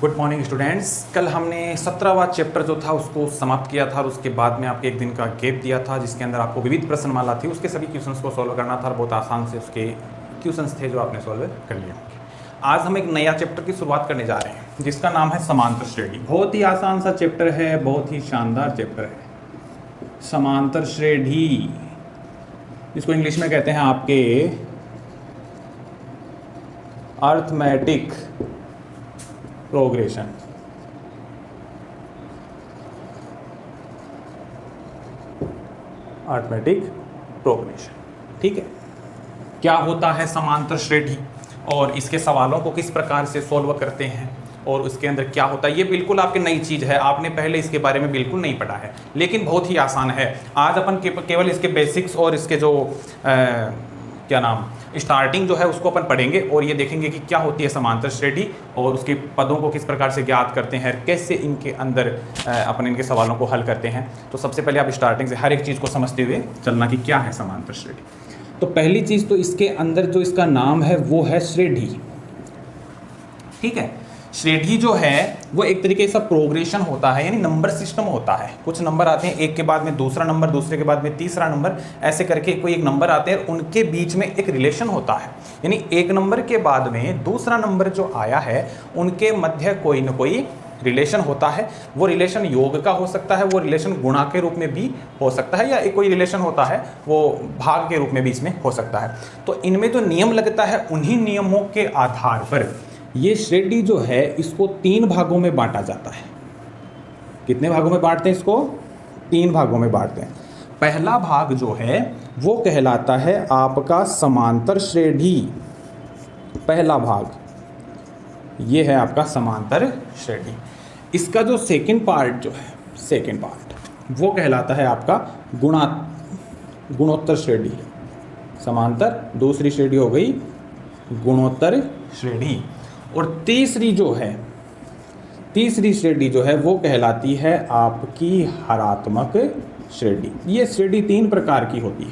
Good morning students. कल हमने 17वां chapter जो था उसको समाप्त किया था और उसके बाद में आपके एक दिन का गैप दिया था जिसके अंदर आपको विविध प्रश्नमाला थी, उसके सभी क्वेश्चंस को सॉल्व करना था और बहुत आसान से उसके क्वेश्चंस थे जो आपने सॉल्व कर लिए। आज हम एक नया चैप्टर की शुरुआत करने जा रहे हैं जिसका नाम है समांतर श्रेणी। बहुत ही आसान सा चैप्टर है, बहुत ही शानदार चैप्टर है समांतर श्रेणी, इसको इंग्लिश में कहते हैं आपके अर्थमेटिक प्रोग्रेशन। अर्थमेटिक प्रोग्रेशन, ठीक है। क्या होता है समांतर श्रेणी और इसके सवालों को किस प्रकार से सॉल्व करते हैं और उसके अंदर क्या होता है, ये बिल्कुल आपकी नई चीज़ है, आपने पहले इसके बारे में बिल्कुल नहीं पढ़ा है, लेकिन बहुत ही आसान है। आज अपन केवल इसके बेसिक्स और इसके जो स्टार्टिंग जो है उसको अपन पढ़ेंगे और ये देखेंगे कि क्या होती है समांतर श्रेणी और उसके पदों को किस प्रकार से ज्ञात करते हैं, कैसे इनके अंदर अपन इनके सवालों को हल करते हैं। तो सबसे पहले आप स्टार्टिंग से हर एक चीज़ को समझते हुए चलना कि क्या है समांतर श्रेणी। तो पहली चीज़ तो इसके अंदर जो इसका नाम है वो है श्रेणी, ठीक है। श्रेणी जो है वो एक तरीके से प्रोग्रेशन होता है, यानी नंबर सिस्टम होता है। कुछ नंबर आते हैं, एक के बाद में दूसरा नंबर, दूसरे के बाद में तीसरा नंबर, ऐसे करके कोई एक नंबर आते हैं, उनके बीच में एक रिलेशन होता है। यानी एक नंबर के बाद में दूसरा नंबर जो आया है उनके मध्य कोई ना कोई रिलेशन होता है। वो रिलेशन योग का हो सकता है, वो रिलेशन गुणा के रूप में भी हो सकता है, या एक कोई रिलेशन होता है वो भाग के रूप में भी इसमें हो सकता है। तो इनमें जो नियम लगता है उन्हीं नियमों के आधार पर ये श्रेणी जो है इसको 3 भागों में बांटा जाता है। कितने भागों में बांटते हैं इसको? 3 भागों में बांटते हैं। पहला भाग जो है वो कहलाता है आपका समांतर श्रेणी। पहला भाग ये है आपका समांतर श्रेणी। इसका जो सेकंड पार्ट जो है, सेकंड पार्ट वो कहलाता है आपका गुणोत्तर श्रेणी। समांतर दूसरी श्रेणी हो गई गुणोत्तर श्रेणी। और तीसरी श्रेणी जो है वो कहलाती है आपकी हरात्मक श्रेणी। ये श्रेणी 3 प्रकार की होती है,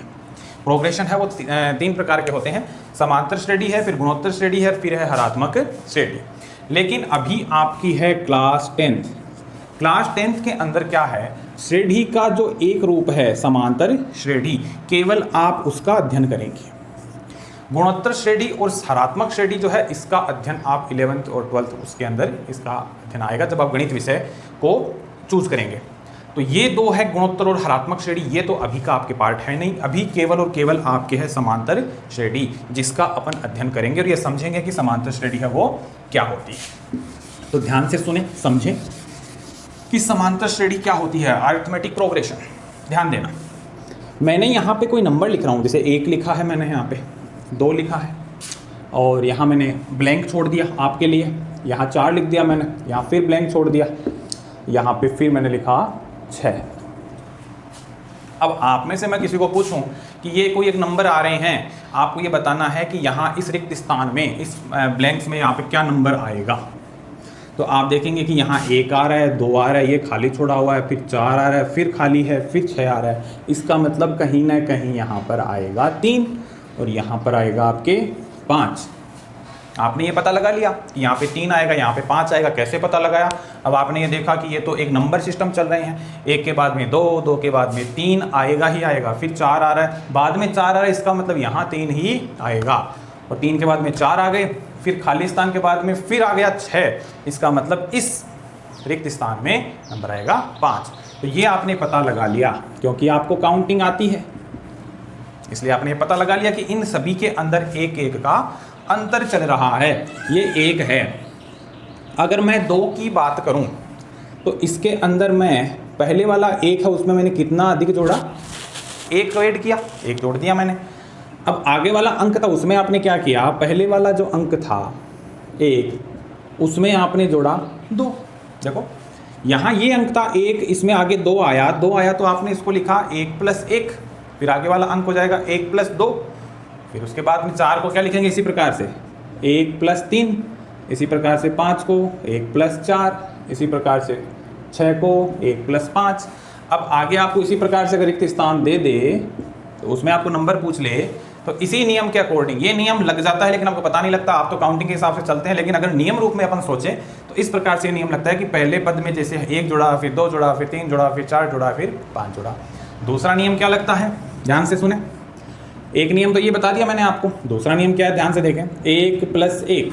प्रोग्रेशन है वो 3 प्रकार के होते हैं। समांतर श्रेणी है, फिर गुणोत्तर श्रेणी है, फिर है हरात्मक श्रेणी। लेकिन अभी आपकी है क्लास 10th। क्लास 10th के अंदर क्या है, श्रेणी का जो एक रूप है समांतर श्रेणी, केवल आप उसका अध्ययन करेंगे। गुणोत्तर श्रेणी और हरात्मक श्रेणी जो है इसका अध्ययन आप 11th और 12th उसके अंदर इसका अध्ययन आएगा जब आप गणित विषय को चूज करेंगे। तो ये 2 है गुणोत्तर और हरात्मक श्रेणी, ये तो अभी का आपके पार्ट है नहीं। अभी केवल और केवल आपके है समांतर श्रेणी जिसका अपन अध्ययन करेंगे और ये समझेंगे कि समांतर श्रेणी है वो क्या होती है। तो ध्यान से सुने, समझें कि समांतर श्रेणी क्या होती है। अरिथमेटिक प्रोग्रेशन, ध्यान देना। मैंने यहाँ पे कोई नंबर लिख रहा हूँ, जैसे 1 लिखा है मैंने, यहाँ पे 2 लिखा है और यहाँ मैंने ब्लैंक छोड़ दिया आपके लिए, यहाँ 4 लिख दिया मैंने, यहाँ फिर ब्लैंक छोड़ दिया, यहाँ पे फिर मैंने लिखा 6। अब आप में से मैं किसी को पूछूं कि ये कोई एक नंबर आ रहे हैं, आपको ये बताना है कि यहाँ इस रिक्त स्थान में, इस ब्लैंक्स में यहाँ पे क्या नंबर आएगा। तो आप देखेंगे कि यहाँ 1 आ रहा है, 2 आ रहा है, ये खाली छोड़ा हुआ है, फिर 4 आ रहा है, फिर खाली है, फिर 6 आ रहा है। इसका मतलब कहीं ना कहीं यहाँ पर आएगा 3 और यहाँ पर आएगा आपके 5। आपने ये पता लगा लिया कि यहाँ पे 3 आएगा, यहाँ पे 5 आएगा। कैसे पता लगाया? अब आपने ये देखा कि ये तो एक नंबर सिस्टम चल रहे हैं, 1 के बाद में 2, 2 के बाद में 3 आएगा ही आएगा, फिर 4 आ रहा है, बाद में 4 आ रहा है, इसका मतलब यहाँ 3 ही आएगा। और 3 के बाद में 4 आ गए, फिर खाली स्थान के बाद में फिर आ गया 6, इसका मतलब इस रिक्त स्थान में नंबर आएगा 5। तो ये आपने पता लगा लिया क्योंकि आपको काउंटिंग आती है, इसलिए आपने पता लगा लिया कि इन सभी के अंदर एक एक का अंतर चल रहा है। ये 1 है। अगर मैं 2 की बात करूं तो इसके अंदर मैं पहले वाला 1 है, उसमें मैंने कितना अधिक जोड़ा? 1 को ऐड किया, 1 जोड़ दिया मैंने। अब आगे वाला अंक था, उसमें आपने क्या किया? पहले वाला जो अंक था 1, उसमें आपने जोड़ा 2। देखो यहाँ ये अंक था 1, इसमें आगे 2 आया, 2 आया तो आपने इसको लिखा 1 + 1, फिर आगे वाला अंक हो जाएगा 1 + 2, फिर उसके बाद में 4 को क्या लिखेंगे इसी प्रकार से 1 + 3, इसी प्रकार से 5 को 1 + 4, इसी प्रकार से 6 को 1 + 5। अब आगे आपको इसी प्रकार से अगर रिक्त स्थान दे दे तो उसमें आपको नंबर पूछ ले तो इसी नियम के अकॉर्डिंग, ये नियम लग जाता है लेकिन आपको पता नहीं लगता, आप तो काउंटिंग के हिसाब से चलते हैं, लेकिन अगर नियम रूप में अपन सोचें तो इस प्रकार से नियम लगता है कि पहले पद में जैसे 1 जुड़ा, फिर 2 जुड़ा, फिर 3 जुड़ा, फिर 4 जुड़ा, फिर 5 जुड़ा। दूसरा नियम क्या लगता है, ध्यान से सुने। एक नियम तो ये बता दिया मैंने आपको, दूसरा नियम क्या है, ध्यान से देखें। 1 + 1,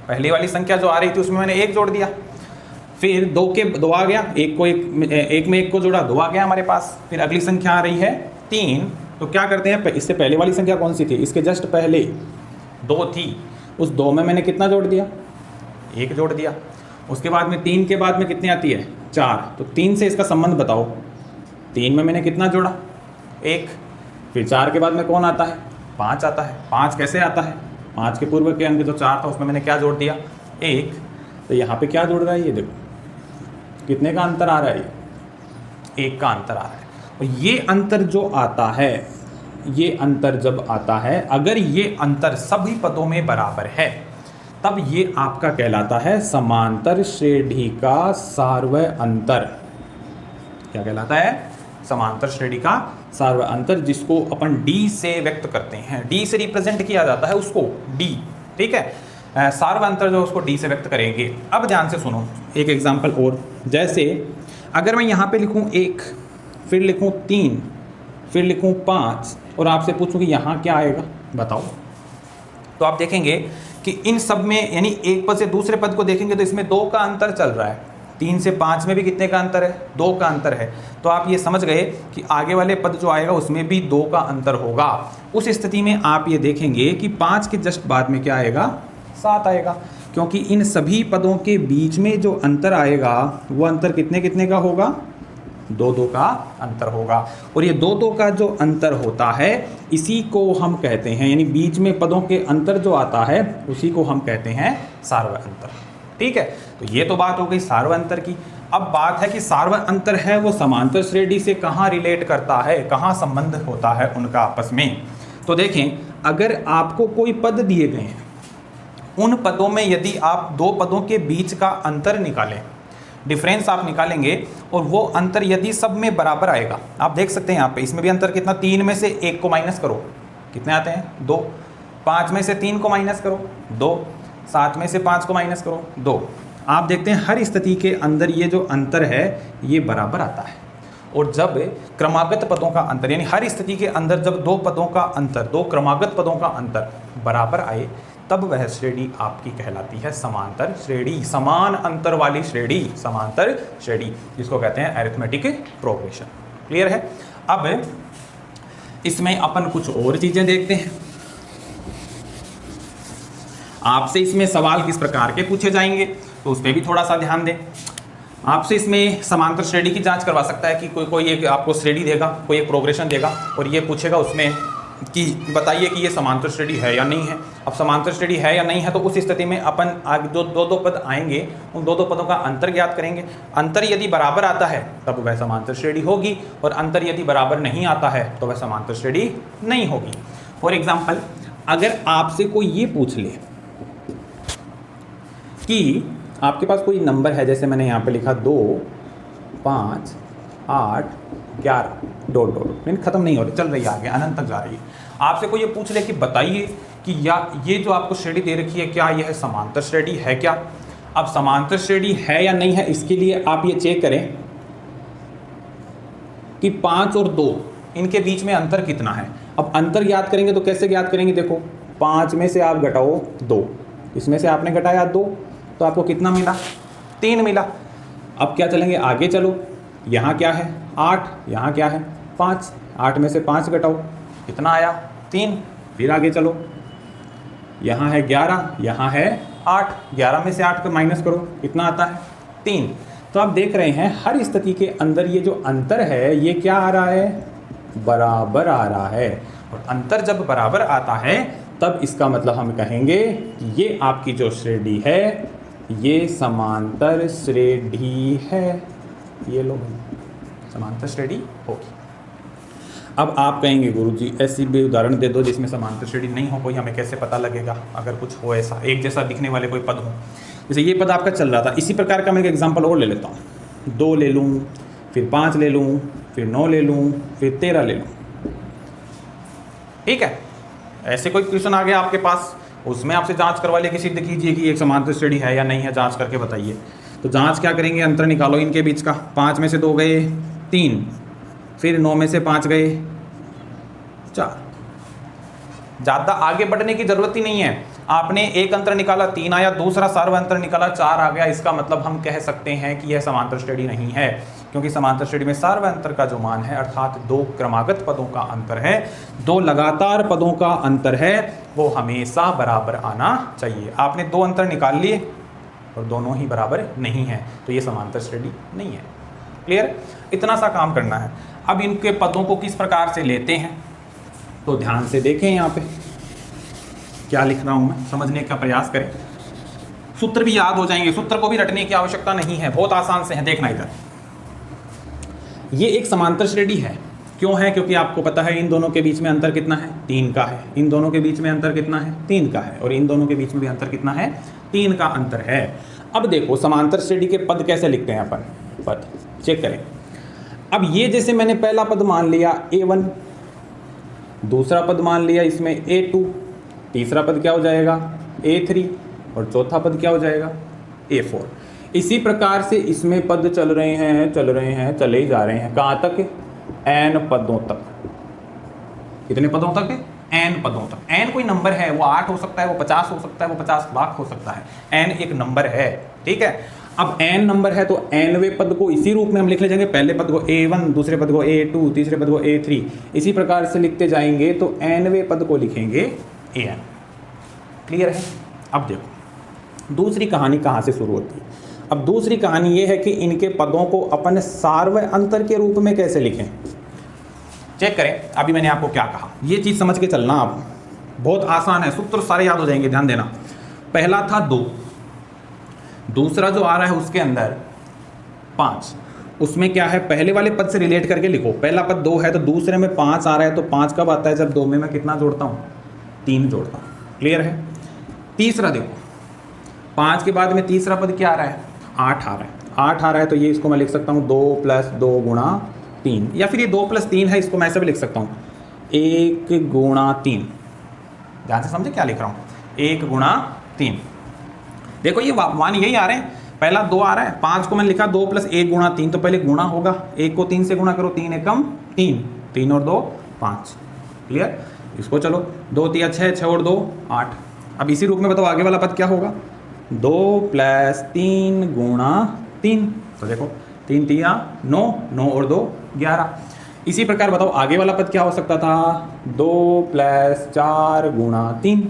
पहली वाली संख्या जो आ रही थी उसमें मैंने 1 जोड़ दिया, फिर 2 के 2 आ गया, 1 में 1 को जोड़ा, 2 आ गया हमारे पास। फिर अगली संख्या आ रही है 3, तो क्या करते हैं, इससे पहले वाली संख्या कौन सी थी, इसके जस्ट पहले 2 थी, उस 2 में मैंने कितना जोड़ दिया, 1 जोड़ दिया। उसके बाद में 3 के बाद में कितनी आती है, 4, तो 3 से इसका संबंध बताओ। 3 में मैंने कितना जोड़ा, 1, फिर 4 के बाद में कौन आता है, 5 आता है। 5 कैसे आता है, 5 के पूर्व के अंक जो 4 था उसमें मैंने क्या जोड़ दिया, 1, तो यहाँ पे क्या जुड़ रहा है, ये देखो कितने का अंतर आ रहा है, 1 का अंतर आ रहा है। और ये अंतर जो आता है, ये अंतर जब आता है, अगर ये अंतर सभी पदों में बराबर है तब ये आपका कहलाता है समांतर श्रेणी का सार्वय अंतर। क्या कहलाता है, समांतर श्रेणी का सार्वय अंतर, जिसको अपन D से व्यक्त करते हैं, D से रिप्रेजेंट किया जाता है उसको, D, ठीक है। सार्वय अंतर जो उसको D से व्यक्त करेंगे। अब ध्यान से सुनो एक एग्जांपल और, जैसे अगर मैं यहाँ पे लिखूँ 1, फिर लिखूँ 3, फिर लिखूँ 5 और आपसे पूछूं कि यहाँ क्या आएगा बताओ, तो आप देखेंगे कि इन सब में, यानी एक पद से दूसरे पद को देखेंगे तो इसमें 2 का अंतर चल रहा है। 3 से 5 में भी कितने का अंतर है, 2 का अंतर है। तो आप ये समझ गए कि आगे वाले पद जो आएगा उसमें भी 2 का अंतर होगा। उस स्थिति में आप ये देखेंगे कि 5 के जस्ट बाद में क्या आएगा, 7 आएगा, क्योंकि इन सभी पदों के बीच में जो अंतर आएगा वो अंतर कितने कितने का होगा, 2-2 का अंतर होगा। और ये 2-2 का जो अंतर होता है इसी को हम कहते हैं, यानी बीच में पदों के अंतर जो आता है उसी को हम कहते हैं सार्वय अंतर, ठीक है। तो ये तो बात हो गई सार्वय अंतर की। अब बात है कि सार्वय अंतर है वो समांतर श्रेणी से कहाँ रिलेट करता है, कहाँ संबंध होता है उनका आपस में। तो देखें, अगर आपको कोई पद दिए गए हैं, उन पदों में यदि आप 2 पदों के बीच का अंतर निकालें, डिफरेंस आप निकालेंगे, और वो अंतर यदि सब में बराबर आएगा, आप देख सकते हैं यहाँ पे, इसमें भी अंतर कितना, 3 में से 1 को माइनस करो, कितने आते हैं, 2। 5 में से 3 को माइनस करो, 2। 7 में से 5 को माइनस करो, 2। आप देखते हैं हर स्थिति के अंदर ये जो अंतर है ये बराबर आता है। और जब क्रमागत पदों का अंतर, यानी हर स्थिति के अंदर जब 2 पदों का अंतर, 2 क्रमागत पदों का अंतर बराबर आए, तब वह श्रेणी आपकी कहलाती है समांतर श्रेणी, समान अंतर वाली श्रेणी, समांतर श्रेणी, जिसको कहते हैं अरिथमेटिक प्रोग्रेशन। क्लियर है। अब इसमें अपन कुछ और चीजें देखते हैं। आपसे इसमें सवाल किस प्रकार के पूछे जाएंगे तो उस पर भी थोड़ा सा ध्यान दें। आपसे इसमें समांतर श्रेणी की जांच करवा सकता है कि कोई एक आपको श्रेणी देगा, कोई एक प्रोग्रेशन देगा और ये पूछेगा उसमें कि बताइए कि ये समांतर श्रेणी है या नहीं है। अब समांतर श्रेणी है या नहीं है तो उस स्थिति में अपन आगे जो 2-2 पद आएंगे उन 2-2 पदों का अंतर ज्ञात करेंगे। अंतर यदि बराबर आता है तब वह समांतर श्रेणी होगी, और अंतर यदि बराबर नहीं आता है तो वह समांतर श्रेणी नहीं होगी। फॉर एग्जाम्पल, अगर आपसे कोई ये पूछ ले कि आपके पास कोई नंबर है, जैसे मैंने यहाँ पे लिखा 2, 5, 8, 11 डॉट डॉट, यानी खत्म नहीं हो रही, चल रही है आगे, अनंत तक जा रही है। आपसे कोई ये पूछ ले कि बताइए कि या ये जो आपको श्रेणी दे रखी है क्या यह समांतर श्रेणी है क्या। अब समांतर श्रेणी है या नहीं है इसके लिए आप ये चेक करें कि 5 और 2 इनके बीच में अंतर कितना है। अब अंतर ज्ञात करेंगे तो कैसे ज्ञात करेंगे, देखो 5 में से आप घटाओ 2, इसमें से आपने घटाया 2 तो आपको कितना मिला, 3 मिला। अब क्या चलेंगे, आगे चलो, यहाँ क्या है 8, यहाँ क्या है 5, 8 में से 5 घटाओ कितना आया 3। फिर आगे चलो, यहाँ है 11, यहाँ है 8, 11 में से 8 को माइनस करो कितना आता है 3। तो आप देख रहे हैं हर स्थिति के अंदर ये जो अंतर है ये क्या आ रहा है, बराबर आ रहा है। और अंतर जब बराबर आता है तब इसका मतलब हम कहेंगे कि ये आपकी जो श्रेणी है ये समांतर श्रेणी है। ये लो समांतर श्रेणी होगी। अब आप कहेंगे गुरुजी ऐसी भी उदाहरण दे दो जिसमें समांतर श्रेणी नहीं हो, कोई हमें कैसे पता लगेगा अगर कुछ हो ऐसा एक जैसा दिखने वाले कोई पद हो। जैसे ये पद आपका चल रहा था, इसी प्रकार का मैं एक एग्जांपल और ले लेता हूँ। 2 ले लूँ, फिर 5 ले लूँ, फिर 9 ले लूँ, फिर 13 ले लूँ। ठीक है, ऐसे कोई क्वेश्चन आ गया आपके पास उसमें आपसे जांच करवा लेके सिद्ध कीजिए कि एक समांतर श्रेणी है या नहीं है, जांच करके बताइए। तो जांच क्या करेंगे, अंतर निकालो इनके बीच का। 5 में से 2 गए 3, फिर 9 में से 5 गए 4। ज़्यादा आगे बढ़ने की जरूरत ही नहीं है। आपने एक अंतर निकाला 3 आया, दूसरा सार्व अंतर निकाला 4 आ गया। इसका मतलब हम कह सकते हैं कि यह समांतर श्रेणी नहीं है, क्योंकि समांतर श्रेणी में सार्व अंतर का जो मान है अर्थात 2 क्रमागत पदों का अंतर है, 2 लगातार पदों का अंतर है, वो हमेशा बराबर आना चाहिए। आपने 2 अंतर निकाल लिए और दोनों ही बराबर नहीं है, तो ये समांतर श्रेणी नहीं है। क्लियर? इतना सा काम करना है। अब इनके पदों को किस प्रकार से लेते हैं तो ध्यान से देखें, यहाँ पे क्या लिख रहा हूं मैं, समझने का प्रयास करें। सूत्र भी याद हो जाएंगे, सूत्र को भी रटने की आवश्यकता नहीं है, बहुत आसान से है। देखना इधर, ये एक समांतर श्रेणी है। क्यों है? क्योंकि आपको पता है इन दोनों के बीच में अंतर कितना है, 3 का है। इन दोनों के बीच में अंतर कितना है, 3 का है। और इन दोनों के बीच में भी अंतर कितना है, 3 का अंतर है। अब देखो समांतर श्रेणी के पद कैसे लिखते हैं अपन, पद चेक करें। अब ये जैसे मैंने पहला पद मान लिया A1, दूसरा पद मान लिया इसमें A2, तीसरा पद क्या हो जाएगा A3 और चौथा पद क्या हो जाएगा A4। इसी प्रकार से इसमें पद चल रहे हैं चले ही जा रहे हैं। कहाँ तक? n पदों तक। कितने पदों तक? n पदों तक। n कोई नंबर है, वो 8 हो सकता है, वो 50 हो सकता है, वो 50 लाख हो सकता है। n एक नंबर है, ठीक है। अब n नंबर है तो nवें पद को इसी रूप में हम लिख ले जाएंगे। पहले पद को A1, दूसरे पद को A2, तीसरे पद को A3, इसी प्रकार से लिखते जाएंगे तो nवें पद को लिखेंगे an। क्लियर है? अब देखो दूसरी कहानी कहाँ से शुरू होती है। अब दूसरी कहानी ये है कि इनके पदों को अपन सार्व अंतर के रूप में कैसे लिखें। चेक करें, अभी मैंने आपको क्या कहा, ये चीज़ समझ के चलना। आप बहुत आसान है, सूत्र सारे याद हो जाएंगे, ध्यान देना। पहला था 2, दूसरा जो आ रहा है उसके अंदर 5, उसमें क्या है, पहले वाले पद से रिलेट करके लिखो। पहला पद 2 है तो दूसरे में 5 आ रहा है, तो 5 कब आता है, जब 2 में मैं कितना जोड़ता हूँ, 3 जोड़ता हूँ। क्लियर है? तीसरा देखो, 5 के बाद में तीसरा पद क्या आ रहा है, 8 आ रहा है। 8 आ रहा है तो ये इसको मैं लिख सकता हूँ 2 + 2 × 3, या फिर ये 2 + 3 है, इसको मैं ऐसे भी लिख सकता हूँ 1 × 3। ध्यान से समझे क्या लिख रहा हूँ, 1 × 3। देखो ये मान यही आ रहे हैं, पहला 2 आ रहा है, 5 को मैंने लिखा 2 + 1 × 3, तो पहले गुणा होगा, 1 को 3 से गुणा करो, 3 एकम 3, 3 और 2 5। क्लियर? इसको चलो 2 × 6, 6 और 2 8। अब इसी रूप में बताओ आगे वाला पद क्या होगा, 2 + 3 × 3, तो देखो 3 × 3 9, 9 और 2 11। इसी प्रकार बताओ आगे वाला पद क्या हो सकता था, 2 + 4 × 3।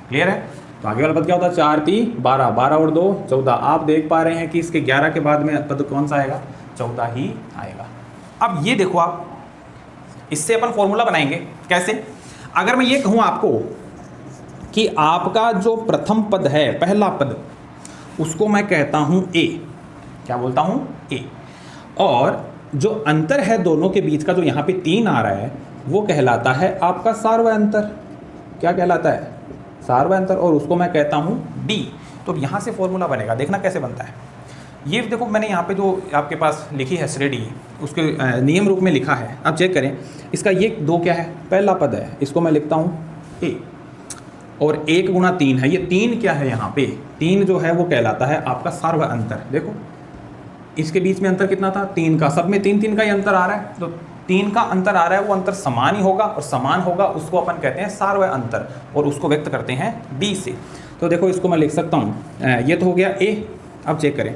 क्लियर है? तो आगे वाला पद क्या होता है, 4 × 3 12, 12 और 2 14। आप देख पा रहे हैं कि इसके 11 के बाद में पद कौन सा आएगा, 14 ही आएगा। अब ये देखो, आप इससे अपन फॉर्मूला बनाएंगे कैसे। अगर मैं ये कहूँ आपको कि आपका जो प्रथम पद है, पहला पद, उसको मैं कहता हूँ A, क्या बोलता हूँ A, और जो अंतर है दोनों के बीच का, जो यहाँ पे 3 आ रहा है, वो कहलाता है आपका सार्व अंतर। क्या कहलाता है, सार्व अंतर, और उसको मैं कहता हूँ D। तो यहाँ से फॉर्मूला बनेगा, देखना कैसे बनता है। ये देखो मैंने यहाँ पे जो आपके पास लिखी है श्रेणी, उसके नियम रूप में लिखा है। अब चेक करें, इसका ये 2 क्या है, पहला पद है, इसको मैं लिखता हूँ A, और 1 × 3 है, ये 3 क्या है यहाँ पे, 3 जो है वो कहलाता है आपका सार्व अंतर। देखो इसके बीच में अंतर कितना था, 3 का, सब में 3 3 का ही अंतर आ रहा है, तो 3 का अंतर आ रहा है, वो अंतर समान ही होगा, और समान होगा उसको अपन कहते हैं सार्व अंतर, और उसको व्यक्त करते हैं D से। तो देखो इसको मैं लिख सकता हूँ, ये तो हो गया A। अब चेक करें,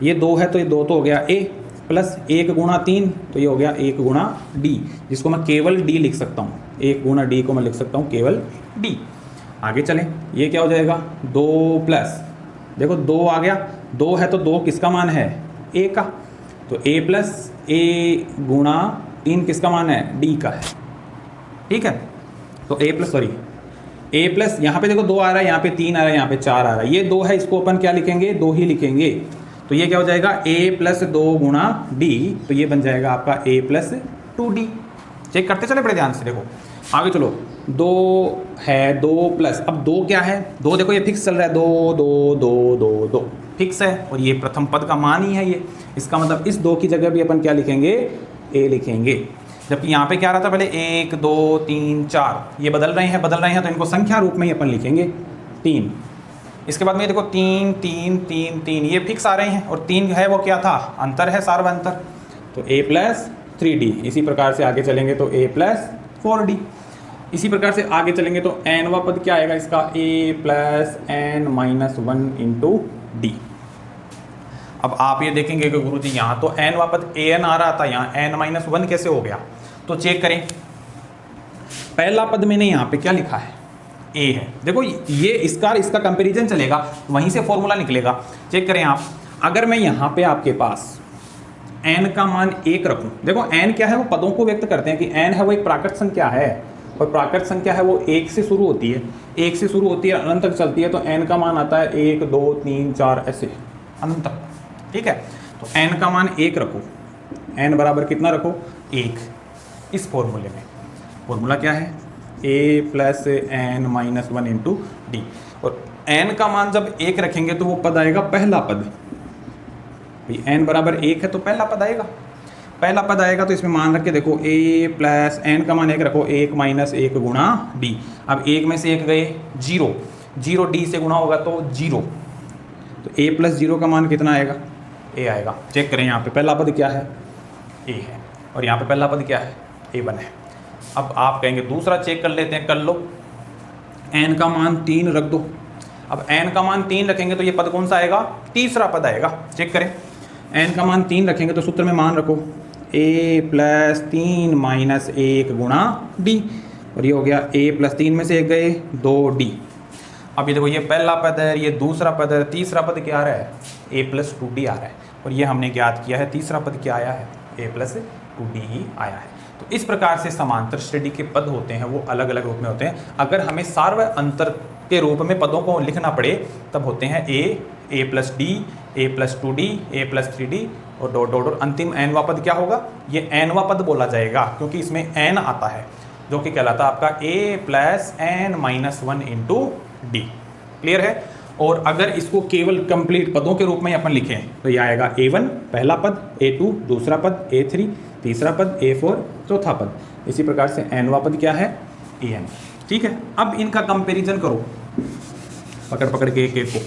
ये 2 है तो ये 2 तो हो गया A, प्लस 1 × 3 तो ये हो गया 1 × D, जिसको मैं केवल D लिख सकता हूँ। 1 × D को मैं लिख सकता हूँ केवल D। आगे चलें, ये क्या हो जाएगा, 2 प्लस, देखो 2 आ गया, 2 है तो 2 किसका मान है, A का, तो A + A × 3 किसका मान है, D का है। ठीक है, तो A प्लस यहाँ पे देखो 2 आ रहा है, यहाँ पे 3 आ रहा है, यहाँ पे 4 आ रहा है, ये 2 है, इसको अपन क्या लिखेंगे, 2 ही लिखेंगे। तो ये क्या हो जाएगा, A + 2 × D, तो ये बन जाएगा आपका A + 2D। चेक करते चले बड़े ध्यान से, देखो आगे चलो, 2 है, 2 प्लस, अब 2 क्या है, 2 देखो ये फिक्स चल रहा है, 2 2 2 2 2 फिक्स है, और ये प्रथम पद का मान ही है ये। इसका मतलब इस 2 की जगह भी अपन क्या लिखेंगे, A लिखेंगे। जबकि यहाँ पे क्या रहा था पहले 1 2 3 4, ये बदल रहे हैं तो इनको संख्या रूप में ही अपन लिखेंगे 3। इसके बाद में देखो 3 3 3 3 ये फिक्स आ रहे हैं, और 3 है वो क्या था, अंतर है, सार्वंतर, तो a + 3d। इसी प्रकार से आगे चलेंगे तो a + 4d। इसी प्रकार से आगे चलेंगे तो nवा पद क्या आएगा इसका, a + n - 1 × d। अब आप ये देखेंगे कि गुरुजी यहाँ तो nवा पद an आ रहा था, यहाँ n - 1 कैसे हो गया, तो चेक करें। पहला पद मैंने यहाँ पे क्या लिखा है, a है। देखो ये इसका कंपैरिजन चलेगा, वहीं से फॉर्मूला निकलेगा। चेक करें आप, अगर मैं यहाँ पे आपके पास n का मान 1 रखूं, देखो n क्या है, वो पदों को व्यक्त करते हैं कि n है वो एक प्राकृत संख्या है, और प्राकृत संख्या है वो 1 से शुरू होती है, 1 से शुरू होती है अनंत तक चलती है, तो n का मान आता है 1 2 3 4 ऐसे अनंत तक। ठीक है, तो n का मान 1 रखो, n बराबर कितना रखो, 1। इस फॉर्मूले में फॉर्मूला क्या है, a + n - 1 × d, और n का मान जब 1 रखेंगे तो वो पद आएगा पहला पद। भाई n बराबर 1 है तो पहला पद आएगा, पहला पद आएगा, तो इसमें मान रख के देखो a + n का मान 1 रखो, 1 - 1 × d। अब 1 में से 1 गए 0, 0 d से गुणा होगा तो 0, तो a + 0 का मान कितना आएगा, a आएगा। चेक करें यहाँ पे पहला पद क्या है, a है, और यहाँ पे पहला पद क्या है, a1 है। अब आप कहेंगे दूसरा चेक कर लेते हैं, कर लो, n का मान 3 रख दो। अब n का मान 3 रखेंगे तो ये पद कौन सा आएगा, तीसरा पद आएगा। चेक करें, n का मान 3 रखेंगे तो सूत्र में मान रखो a + 3 - 1 × d, और ये हो गया a + 3 में से 1 गए 2d। अब ये देखो ये पहला पद है, ये दूसरा पद है, तीसरा पद क्या आ रहा है, a + 2d आ रहा है, और ये हमने ज्ञात किया है तीसरा पद क्या आया है, a + 2d ही आया है। तो इस प्रकार से समांतर श्रेणी के पद होते हैं वो अलग अलग रूप में होते हैं। अगर हमें सार्व अंतर के रूप में पदों को लिखना पड़े तब होते हैं a + d, a + 2d, a + 3d, और डॉट डॉट, और अंतिम nवा पद क्या होगा, ये nवा पद बोला जाएगा, क्योंकि इसमें n आता है जो कि कहलाता है आपका a + n - 1 × d। क्लियर है। और अगर इसको केवल कंप्लीट पदों के रूप में अपन लिखें तो यह आएगा a1 पहला पद, a2 दूसरा पद, a3 तीसरा पद, a4 चौथा पद। इसी प्रकार से nवा पद क्या है, an। ठीक है, अब इनका कंपैरिजन करो, पकड़ पकड़ के एक एक को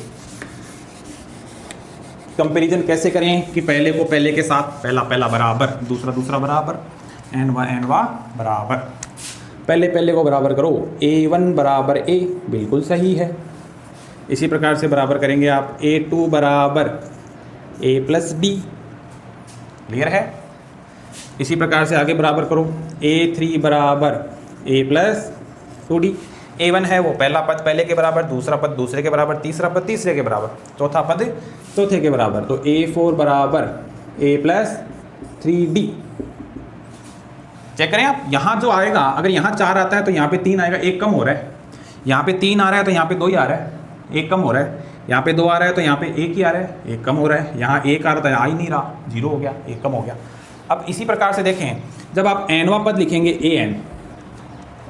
कंपैरिजन कैसे करें कि पहले को पहले के साथ, पहला पहला बराबर, दूसरा दूसरा बराबर, nवा बराबर। पहले पहले को बराबर करो, a1 बराबर a, बिल्कुल सही है। इसी प्रकार से बराबर करेंगे आप a2 बराबर a + d, क्लियर है। इसी प्रकार से आगे बराबर करो, a3 बराबर a + 2d। a1 है वो पहला पद पहले के बराबर, दूसरा पद दूसरे के बराबर, तीसरा पद तीसरे के बराबर, चौथा पद चौथे के बराबर, तो a4 बराबर a + 3d। चेक करें आप, यहाँ जो आएगा, अगर यहाँ 4 आता है तो यहाँ पे 3 आएगा, एक कम हो रहा है। यहाँ पे 3 आ रहा है तो यहाँ पे 2 ही आ रहा है, एक कम हो रहा है। यहाँ पे 2 आ रहा है तो यहाँ पे 1 ही आ रहा है, एक कम हो रहा है। यहाँ 1 आ रहा था, आ ही नहीं रहा, 0 हो गया, एक कम हो गया। अब इसी प्रकार से देखें, जब आप nवा पद लिखेंगे an,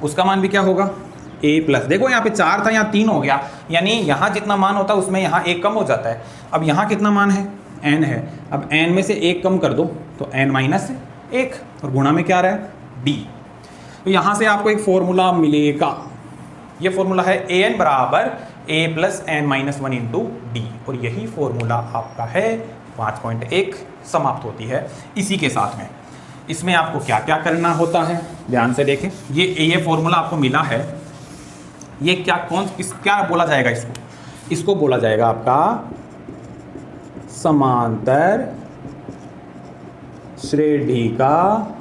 उसका मान भी क्या होगा, a+। देखो यहाँ पे 4 था, यहाँ 3 हो गया, यानी यहाँ जितना मान होता है उसमें यहाँ 1 कम हो जाता है। अब यहाँ कितना मान है, n है। अब n में से 1 कम कर दो तो n - 1, और गुणा में क्या आ रहा है, d। तो यहाँ से आपको एक फॉर्मूला मिलेगा, ये फॉर्मूला है an बराबर a + n - 1 × d, और यही फॉर्मूला आपका है 5.1 समाप्त होती है इसी के साथ में। इसमें आपको क्या क्या करना होता है, ध्यान से देखें। ये फॉर्मूला आपको मिला है, ये क्या बोला जाएगा, इसको बोला जाएगा आपका समांतर श्रेणी का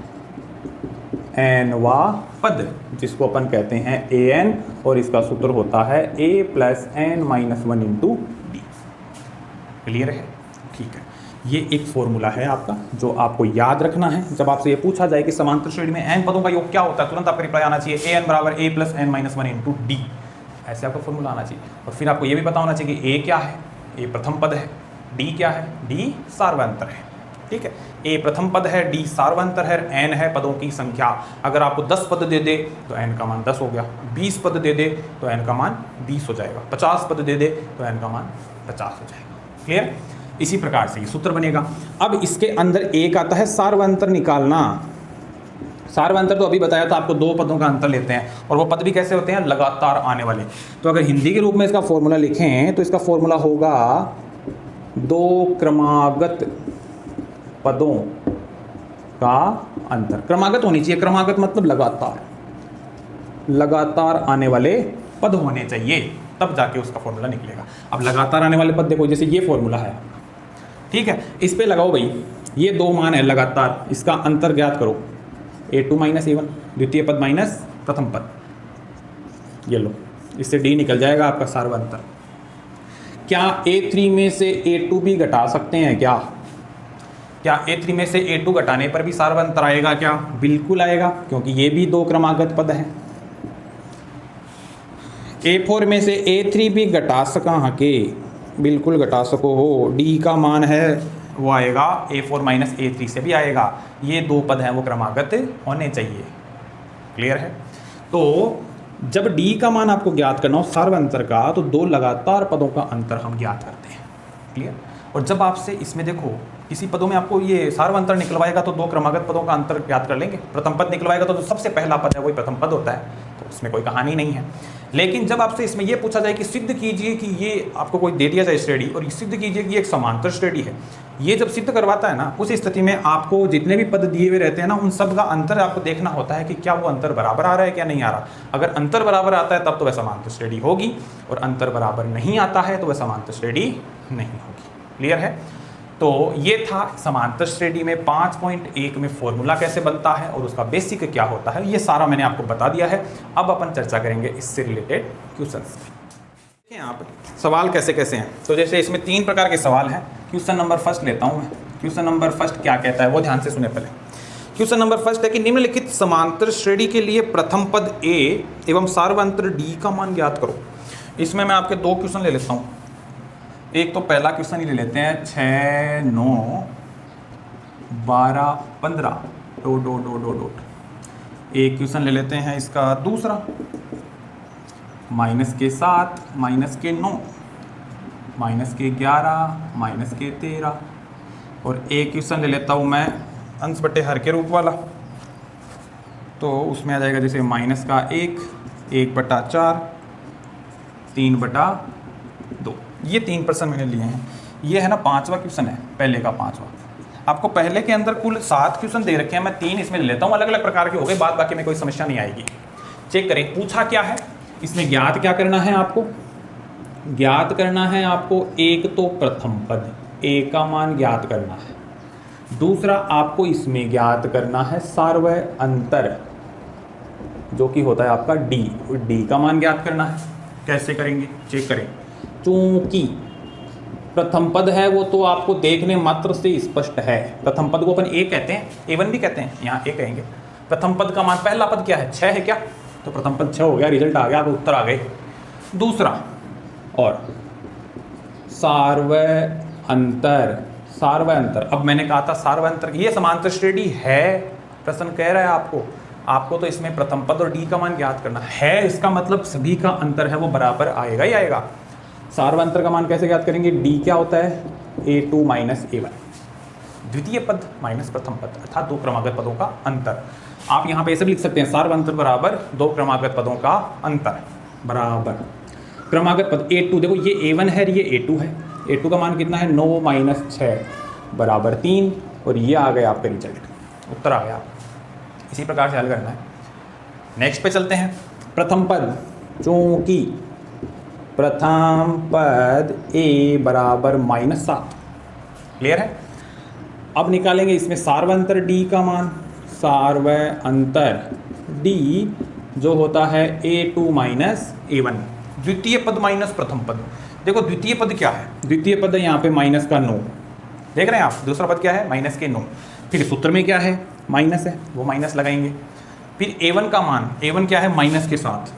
nवा पद, जिसको अपन कहते हैं an, और इसका सूत्र होता है a + n - 1 × d। क्लियर है, ठीक है। ये एक फॉर्मूला है आपका जो आपको याद रखना है। जब आपसे ये पूछा जाए कि समांतर श्रेणी में n पदों का योग क्या होता है, तुरंत आपका रिप्लाई आना चाहिए an बराबर a + n - 1 × d, ऐसे आपका फॉर्मूला आना चाहिए। और फिर आपको ये भी पता होना चाहिए कि a क्या है, a प्रथम पद है, d क्या है, d सार्वंतर है। ठीक है, a प्रथम पद है, d सार्वंतर है, n है पदों की संख्या। अगर आपको 10 पद दे दे तो n का मान 10 हो गया, 20 पद दे दे तो n का मान 20 हो जाएगा, 50 पद दे दे तो n का मान 50 हो जाएगा। क्लियर। इसी प्रकार से ये सूत्र बनेगा। अब इसके अंदर एक आता है सार्वंतर निकालना। सार्वंतर तो अभी बताया था आपको, दो पदों का अंतर लेते हैं, और वो पद भी कैसे होते हैं, लगातार आने वाले। तो अगर हिंदी के रूप में इसका फॉर्मूला लिखें तो इसका फॉर्मूला होगा दो क्रमागत पदों का अंतर। क्रमागत होनी चाहिए, क्रमागत मतलब लगातार, लगातार आने वाले पद होने चाहिए, तब जाके उसका फॉर्मूला निकलेगा। अब लगातार आने वाले पद देखो, जैसे ये फॉर्मूला है, ठीक है, इस पे लगाओ भाई, ये दो मान है लगातार, इसका अंतर ज्ञात करो, a2 माइनस a1, द्वितीय पद माइनस प्रथम पद, ये लो, इससे d निकल जाएगा आपका सार्वंतर। क्या a3 में से a2 भी घटा सकते हैं क्या? क्या a3 में से a2 घटाने पर भी सार्वंतर आएगा क्या? बिल्कुल आएगा, क्योंकि ये भी दो क्रमागत पद हैं। a4 में से a3 भी घटा सका के, बिल्कुल घटा सको हो, d का मान है वो आएगा a4 माइनस a3 से भी आएगा। ये दो पद हैं वो क्रमागत होने चाहिए। क्लियर है? तो जब d का मान आपको ज्ञात करना हो सार्वंतर का, तो दो लगातार पदों का अंतर हम ज्ञात करते हैं। क्लियर? और जब आपसे इसमें देखो किसी पदों में आपको ये सार्वंतर निकलवाएगा तो दो क्रमागत पदों का अंतर ज्ञात कर लेंगे। प्रथम पद निकलवाएगा तो सबसे पहला पद है वही प्रथम पद होता है, तो उसमें कोई कहानी नहीं है। लेकिन जब आपसे इसमें यह पूछा जाए कि सिद्ध कीजिए कि ये आपको कोई दे दिया जाए श्रेणी और सिद्ध कीजिए कि ये एक समांतर श्रेणी है, ये जब सिद्ध करवाता है ना, उस स्थिति में आपको जितने भी पद दिए हुए रहते हैं ना, उन सब का अंतर आपको देखना होता है कि क्या वो अंतर बराबर आ रहा है क्या नहीं आ रहा। अगर अंतर बराबर आता है तब तो वह समांतर श्रेणी होगी, और अंतर बराबर नहीं आता है तो वह समांतर श्रेणी नहीं होगी। क्लियर है? तो ये था समांतर श्रेणी में 5.1 में फॉर्मूला कैसे बनता है और उसका बेसिक क्या होता है, ये सारा मैंने आपको बता दिया है। अब अपन चर्चा करेंगे इससे रिलेटेड क्वेश्चंस। देखिए आप सवाल कैसे कैसे हैं। तो जैसे इसमें 3 प्रकार के सवाल हैं। क्वेश्चन नंबर फर्स्ट लेता हूँ मैं। क्वेश्चन नंबर फर्स्ट क्या कहता है वो ध्यान से सुने पहले। क्वेश्चन नंबर फर्स्ट है कि निम्नलिखित समांतर श्रेणी के लिए प्रथम पद a एवं सार्वंतर d का मान ज्ञात करो। इसमें मैं आपके 2 क्वेश्चन ले लेता हूँ। एक तो पहला क्वेश्चन ही ले लेते हैं, 6 9 12 15 dot dot dot dot dot. एक क्वेश्चन ले लेते हैं इसका दूसरा, -7 -9 -11 -13। और एक क्वेश्चन ले लेता हूँ मैं अंश बटे हर के रूप वाला, तो उसमें आ जाएगा जैसे -1 1/4 3/2। ये 3 प्रश्न मैंने लिए हैं। ये है ना 5वां क्वेश्चन है, पहले का 5वां। आपको पहले के अंदर कुल 7 क्वेश्चन दे रखे हैं, मैं 3 इसमें ले लेता हूँ, अलग अलग प्रकार के हो गए, बाद बाकी में कोई समस्या नहीं आएगी। चेक करें पूछा क्या है इसमें। ज्ञात क्या करना है आपको? ज्ञात करना है आपको एक तो प्रथम पद a का मान ज्ञात करना है, दूसरा आपको इसमें ज्ञात करना है सार्वंतर जो कि होता है आपका d का मान ज्ञात करना है। कैसे करेंगे चेक करें। चूंकि प्रथम पद है वो तो आपको देखने मात्र से स्पष्ट है। प्रथम पद को अपन a कहते हैं, a1 भी कहते हैं, यहाँ a कहेंगे। प्रथम पद का मान, पहला पद क्या है 6 है क्या, तो प्रथम पद 6 हो गया, रिजल्ट आ गया, आपको उत्तर आ गए। दूसरा और सार्वंतर। अब मैंने कहा था सार्वंतर ये समांतर श्रेणी है, प्रश्न कह रहा है आपको तो इसमें प्रथम पद और d का मान ज्ञात करना है। इसका मतलब सभी का अंतर है वो बराबर आएगा ही आएगा। सार्वंतर का मान कैसे ज्ञात करेंगे? d क्या होता है a2 माइनस a1, द्वितीय पद माइनस प्रथम पद, अर्थात दो क्रमागत पदों का अंतर। आप यहाँ पे ऐसे भी लिख सकते हैं, सार्वंतर बराबर दो क्रमागत पदों का अंतर बराबर क्रमागत पद a2। देखो ये a1 है, ये a2 है। a2 का मान कितना है 9 - 6 बराबर 3, और ये आ गया आपका रिजल्ट, उत्तर आ गया। इसी प्रकार से हल करना है। नेक्स्ट पे चलते हैं। प्रथम पद, चूंकि प्रथम पद a बराबर -7। क्लियर है? अब निकालेंगे इसमें सार्वंतर d का मान। सार्वंतर d जो होता है a2 माइनस a1, द्वितीय पद माइनस प्रथम पद। देखो द्वितीय पद क्या है, द्वितीय पद है यहाँ पे -9, देख रहे हैं आप। दूसरा पद क्या है -9। फिर सूत्र में क्या है माइनस है, वो माइनस लगाएंगे। फिर a1 का मान, a1 क्या है माइनस के साथ,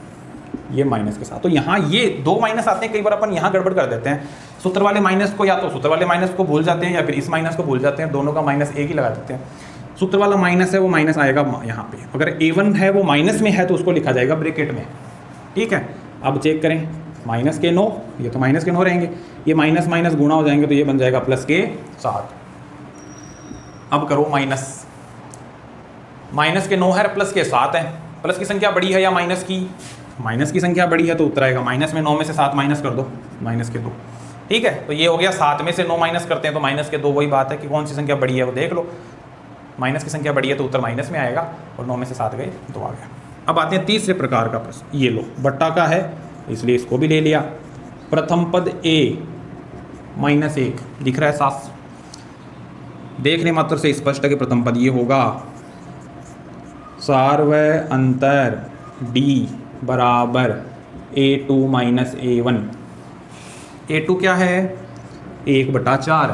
ये माइनस के साथ। तो यहाँ ये 2 माइनस आते हैं, कई बार अपन यहाँ गड़बड़ कर देते हैं। सूत्र वाले माइनस को, या तो सूत्र वाले माइनस को भूल जाते हैं या फिर इस माइनस को भूल जाते हैं, दोनों का माइनस एक ही लगा देते हैं। सूत्र वाला माइनस है वो माइनस आएगा यहाँ पे। अगर a1 है वो माइनस में है तो उसको लिखा जाएगा ब्रैकेट में। ठीक है, अब चेक करें, माइनस के 9, ये तो माइनस के 9 रहेंगे, ये माइनस माइनस गुणा हो जाएंगे तो ये बन जाएगा +7। अब करो माइनस, माइनस के 9 है, प्लस के 7 है। प्लस की संख्या बड़ी है या माइनस की? माइनस की संख्या बड़ी है तो उत्तर आएगा माइनस में 9 में से 7 माइनस कर दो, माइनस के 2। ठीक है, तो ये हो गया 7 में से 9 माइनस करते हैं तो माइनस के 2। वही बात है कि कौन सी संख्या बड़ी है वो देख लो। माइनस की संख्या बड़ी है तो उत्तर माइनस में आएगा, और 9 में से 7 गए 2 आ गया। अब आते हैं तीसरे प्रकार का प्रश्न। ये लो, बट्टा का है इसलिए इसको भी ले लिया। प्रथम पद a -1 दिख रहा है साफ, देखने मात्र से स्पष्ट है कि प्रथम पद ये होगा। सार्वय अंतर d बराबर a2 - a1। a2 क्या है? 1/4।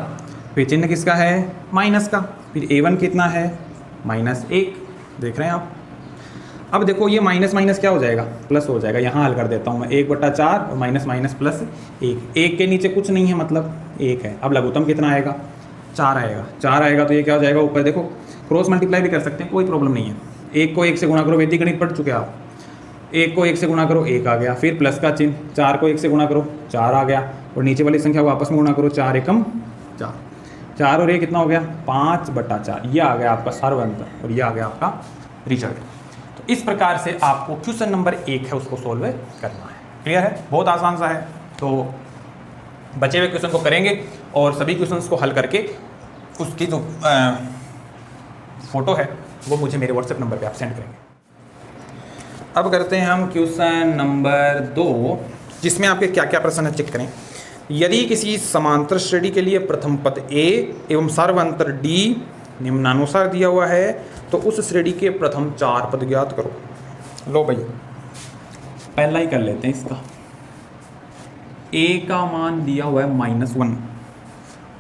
फिर चिन्ह किसका है? माइनस का। फिर a1 कितना है? -1। देख रहे हैं आप। अब देखो ये माइनस माइनस क्या हो जाएगा? प्लस हो जाएगा। यहाँ हल कर देता हूँ मैं। 1/4 और माइनस माइनस प्लस 1। 1 के नीचे कुछ नहीं है, मतलब 1 है। अब लघुत्तम कितना आएगा? 4 आएगा। 4 आएगा तो ये क्या हो जाएगा? ऊपर देखो क्रॉस मल्टीप्लाई भी कर सकते हैं, कोई प्रॉब्लम नहीं है। 1 को 1 से गुणा करो, वैदिक गणित पढ़ चुके आप। 1 को 1 से गुणा करो, 1 आ गया। फिर प्लस का चिन्ह, 4 को 1 से गुणा करो, 4 आ गया। और नीचे वाली संख्या को आपस में गुणा करो, 4 एकम 4। 4 और 1 कितना हो गया? 5/4। ये आ गया आपका सार्वअंतर और ये आ गया आपका रिजल्ट। तो इस प्रकार से आपको क्वेश्चन नंबर 1 है उसको सोल्व करना है। क्लियर है? बहुत आसान सा है। तो बचे हुए क्वेश्चन को करेंगे और सभी क्वेश्चंस को हल करके उसकी जो फोटो है वो मुझे मेरे व्हाट्सएप नंबर पे आप सेंड करेंगे। अब करते हैं हम क्वेश्चन नंबर 2, जिसमें आपके क्या क्या प्रश्न है चेक करें। यदि किसी समांतर श्रेणी के लिए प्रथम पद a एवं सार्वअंतर d निम्नानुसार दिया हुआ है तो उस श्रेणी के प्रथम 4 पद ज्ञात करो। लो भैया, पहला ही कर लेते हैं इसका। a का मान दिया हुआ है -1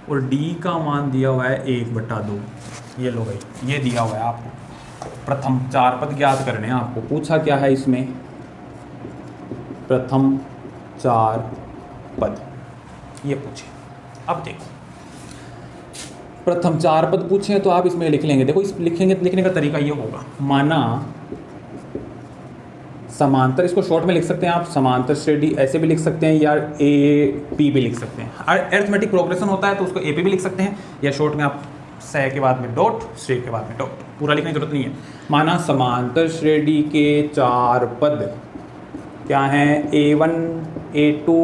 और d का मान दिया हुआ है 1/2। ये लो भाई, ये दिया हुआ है आपको। प्रथम 4 पद ज्ञात करने हैं आपको। पूछा क्या है इसमें? प्रथम 4 पद ये पूछे। अब देखो, प्रथम 4 पद पूछे तो आप इसमें लिख लेंगे। देखो इस लिखने का तरीका ये होगा। माना समांतर, इसको शॉर्ट में लिख सकते हैं आप, समांतर श्रेणी ऐसे भी लिख सकते हैं या AP भी लिख सकते हैं। अरिथमेटिक प्रोग्रेशन होता है तो उसको AP भी लिख सकते हैं, या शॉर्ट में आप सह के बाद में डॉट, श्रेणी के बाद में डॉट, पूरा लिखने की जरूरत नहीं है। माना समांतर श्रेणी के 4 पद क्या हैं? A1 A2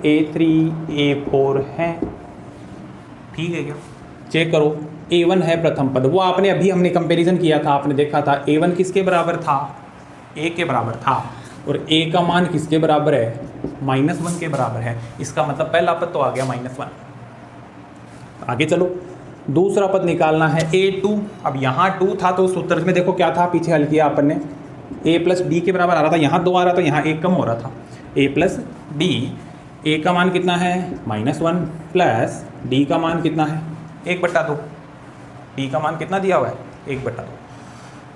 A3 A4 हैं। ठीक है क्या? चेक करो। A1 है प्रथम पद, वो आपने अभी हमने कंपैरिजन किया था, आपने देखा था A1 किसके बराबर था? A के बराबर था। और A का मान किसके बराबर है? -1 के बराबर है। इसका मतलब पहला पद तो आ गया -1। आगे चलो, दूसरा पद निकालना है A2। अब यहाँ 2 था तो उस उत्तर में देखो क्या था, पीछे हल किया अपन ने। A + D के बराबर आ रहा था, यहाँ 2 आ रहा था, यहाँ 1 कम हो रहा था। A + D, A का मान कितना है? -1 प्लस D का मान कितना है? 1/2। D का मान कितना दिया हुआ है? 1/2।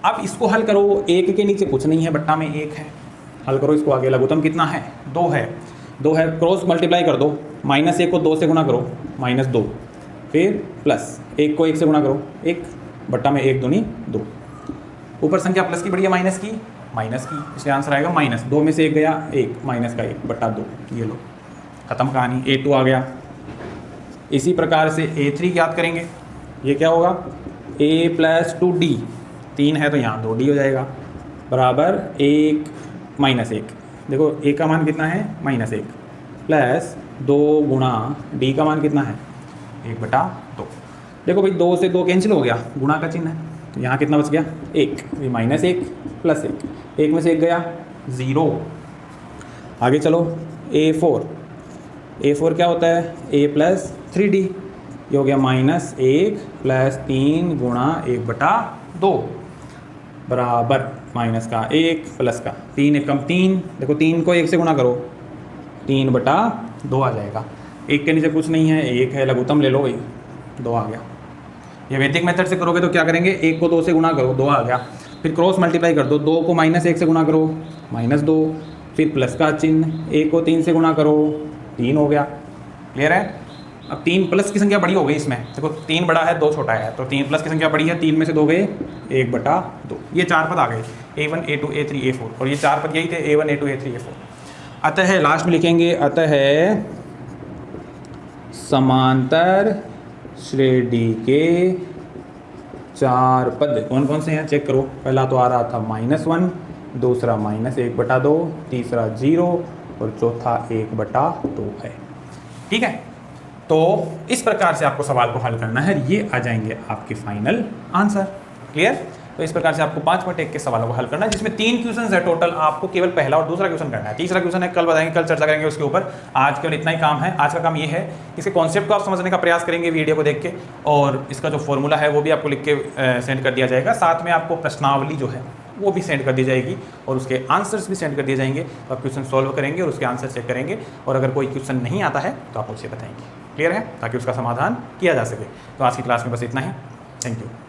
अब इसको हल करो। 1 के नीचे कुछ नहीं है, बट्टा में 1 है। हल करो इसको आगे। लघुत्तम कितना है? 2 है। 2 है, क्रॉस मल्टीप्लाई कर दो। -1 को 2 से गुणा करो, -2। फिर प्लस 1 को 1 से गुणा करो, 1 बट्टा में 1 दूनी 2। ऊपर संख्या प्लस की बड़ी है माइनस की? माइनस की, इसलिए आंसर आएगा माइनस। 2 में से 1 गया, 1 माइनस का 1/2। ये लो, खत्म कहानी। A2 आ गया। इसी प्रकार से A3 ज्ञात करेंगे। ये क्या होगा? A + 2D, 3 है तो यहाँ 2D हो जाएगा, बराबर 1 - 1। देखो A का मान कितना है? -1 प्लस 2 गुणा D का मान कितना है? 1/2। देखो भाई 2 से 2 कैंसिल हो गया, गुणा का चिन्ह है, तो यहाँ कितना बच गया? 1। -1 प्लस 1, 1 में से 1 गया, 0। आगे चलो, A4। A4 क्या होता है? A + 3D। ये हो गया -1 प्लस 3 गुणा 1/2 बराबर माइनस का 1 प्लस का 3 एकम 3। देखो 3 को 1 से गुणा करो, 3/2 आ जाएगा। 1 के नीचे कुछ नहीं है, 1 है। लघुत्तम ले लो भाई, 2 आ गया। ये वैदिक मेथड से करोगे तो क्या करेंगे? 1 को 2 से गुणा करो, 2 आ गया। फिर क्रॉस मल्टीप्लाई कर दो। 2 को -1 से गुणा करो, -2। फिर प्लस का चिन्ह, 1 को 3 से गुणा करो, 3 हो गया। क्लियर है? अब 3 प्लस की संख्या बड़ी हो गई इसमें। देखो 3 बड़ा है, 2 छोटा है, तो 3 प्लस की संख्या बड़ी है। 3 में से 2 गए, 1/2। ये 4 पद आ गए, A1 A2 A3 A4। और ये 4 पद यही थे, A1 A2 A3 A4। अतः लास्ट में लिखेंगे, अतः समांतर श्रेणी के 4 पद कौन कौन से हैं चेक करो। पहला तो आ रहा था -1, दूसरा -1/2, तीसरा 0 और चौथा 1/2 है। ठीक है, तो इस प्रकार से आपको सवाल को हल करना है, ये आ जाएंगे आपके फाइनल आंसर। क्लियर? तो इस प्रकार से आपको 5.1 के सवालों को हल करना है, जिसमें 3 क्वेश्चन है टोटल। आपको केवल पहला और दूसरा क्वेश्चन करना है, तीसरा क्वेश्चन है कल बताएंगे, कल चर्चा करेंगे उसके ऊपर। आज केवल इतना ही काम है। आज का काम ये है, इसके कॉन्सेप्ट को आप समझने का प्रयास करेंगे वीडियो को देख के, और इसका जो फॉर्मूला है वो भी आपको लिख के सेंड कर दिया जाएगा। साथ में आपको प्रश्नावली जो है वो भी सेंड कर दी जाएगी और उसके आंसर्स भी सेंड कर दिए जाएंगे। तो आप क्वेश्चन सॉल्व करेंगे और उसके आंसर चेक करेंगे, और अगर कोई क्वेश्चन नहीं आता है तो आप मुझसे बताएंगे। क्लियर है? ताकि उसका समाधान किया जा सके। तो आज की क्लास में बस इतना ही। Thank you.